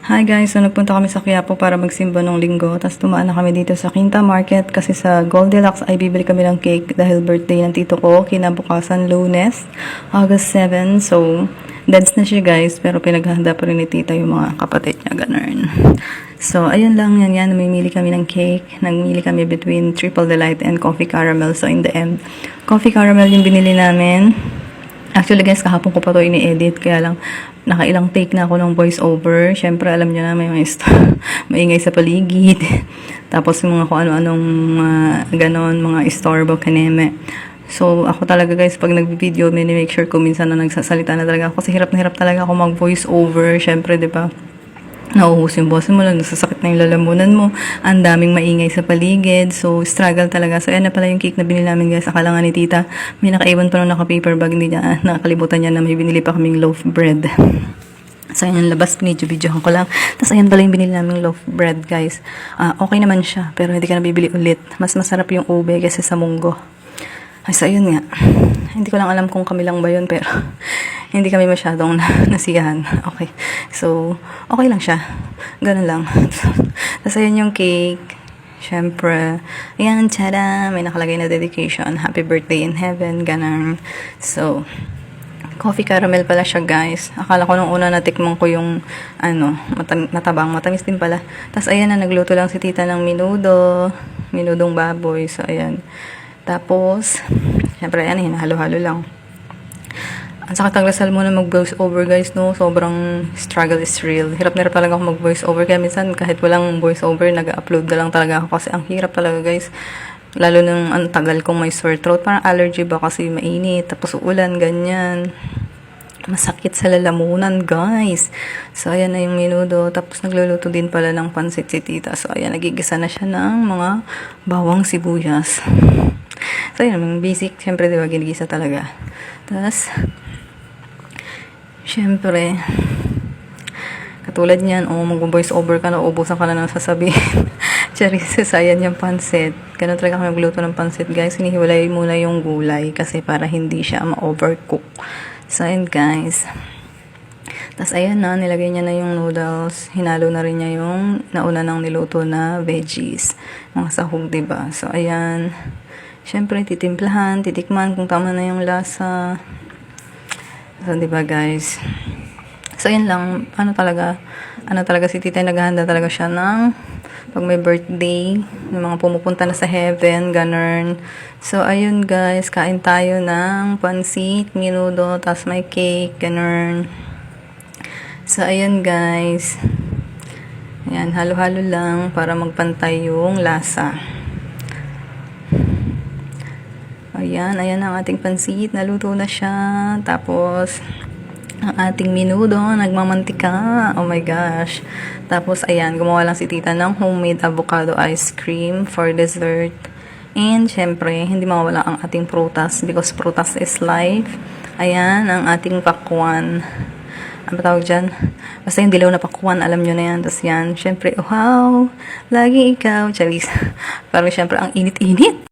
Hi guys, so nagpunta kami sa Quiapo para magsimba ng linggo. Tapos tumaan na kami dito sa Quinta Market kasi sa Goldilocks ay bibili kami ng cake dahil birthday ng tito ko kinabukasan Lunes, August 7. So, dads na siya guys, pero pinaghahanda pa rin ni tita yung mga kapatid niya, ganun. So, ayun lang yan. Namimili kami ng cake. Nagmili kami between Triple Delight and Coffee Caramel. So, in the end, Coffee Caramel yung binili namin. Actually guys, kahapon ko pa to ini-edit, kaya lang nakailang take na ako ng voice over. Syempre, alam niyo na may maingay sa paligid. Tapos yung mga kung ano-anong ganon, mga istorbo, kaneme. So, ako talaga guys, pag nag-video, make sure ko minsan na nagsasalita na talaga ako. Kasi hirap na hirap talaga ako mag-voice over. Syempre, di ba? Nauhus yung boss mo, nasasakit na yung lalamunan mo, ang daming maingay sa paligid, so struggle talaga. So, ayan na pala yung cake na binili namin guys. Akala nga ni tita, may nakaiwan pa nung naka-paper bag, hindi niya, nakalimutan niya na may binili pa kaming loaf bread. So, ayan yung labas, binidyo-videohan ko lang. Tapos, ayan pala yung binili naming loaf bread guys. Okay naman siya, pero hindi ka na bibili ulit. Mas masarap yung ube kasi sa munggo. Ay, so, ayun nga. Hindi ko lang alam kung kami lang ba yun, pero hindi kami masyadong nasiyahan. Okay. So, okay lang siya. Ganun lang. Tapos, ayan yung cake. Siyempre, ayan, tada! May nakalagay na dedication. Happy birthday in heaven. Ganun. So, coffee caramel pala siya, guys. Akala ko nung una natikman ko yung, matabang. Matamis din pala. Tapos, ayan na, nagluto lang si tita ng minudo. Minudong baboy. So, ayan. Tapos, syempre, ayan, hinahalo-halo lang. Ang sakit ang lasal mo na mag-voice over guys, no? Sobrang struggle is real. Hirap na hirap talaga ako mag-voice over. Kaya minsan, kahit walang voice over, nag-upload na lang talaga ako. Kasi ang hirap talaga guys. Lalo nung ang tagal kong may sore throat. Parang allergy ba kasi mainit. Tapos ulan, ganyan. Masakit sa lalamunan, guys. So, ayan na yung minudo. Tapos, nagluluto din pala ng pansit si tita. So, ayan, nagigisa na siya ng mga bawang sibuyas. So, ayan, yung basic. Siyempre, diba, ginigisa talaga. Tapos, siyempre, katulad niyan, mag-voice over ka na, ubusan ka na ng sasabihin. Charis, sayan yung pansit. Ganun talaga kami magluto ng pansit, guys. Hinihiwalay muna yung gulay kasi para hindi siya ma-overcook. So, ayan guys. Tapos, ayan na, nilagay niya na yung noodles. Hinalo na rin niya yung nauna nang niluto na veggies. Mga sahog, diba? So, ayan. Siyempre, titimplahan, titikman kung tama na yung lasa. So, diba guys? So, ayan lang. Ano talaga si tita, naghahanda talaga siya ng pag may birthday, yung mga pumupunta na sa heaven, ganun. So, ayun guys, kain tayo ng pansit, minudo, tas may cake, ganun. So, ayun guys. Ayan, halo-halo lang para magpantay yung lasa. Ayan ang ating pansit, naluto na siya. Tapos, ang ating minudo, nagmamantika. Oh my gosh. Tapos, ayan, gumawa lang si tita ng homemade avocado ice cream for dessert. And, syempre, hindi mawala ang ating prutas because prutas is life. Ayan, ang ating pakwan. Ano tawag dyan? Basta yung dilaw na pakwan, alam nyo na yan. Tapos yan, syempre, wow, lagi ikaw, charis. Parang syempre, ang init-init.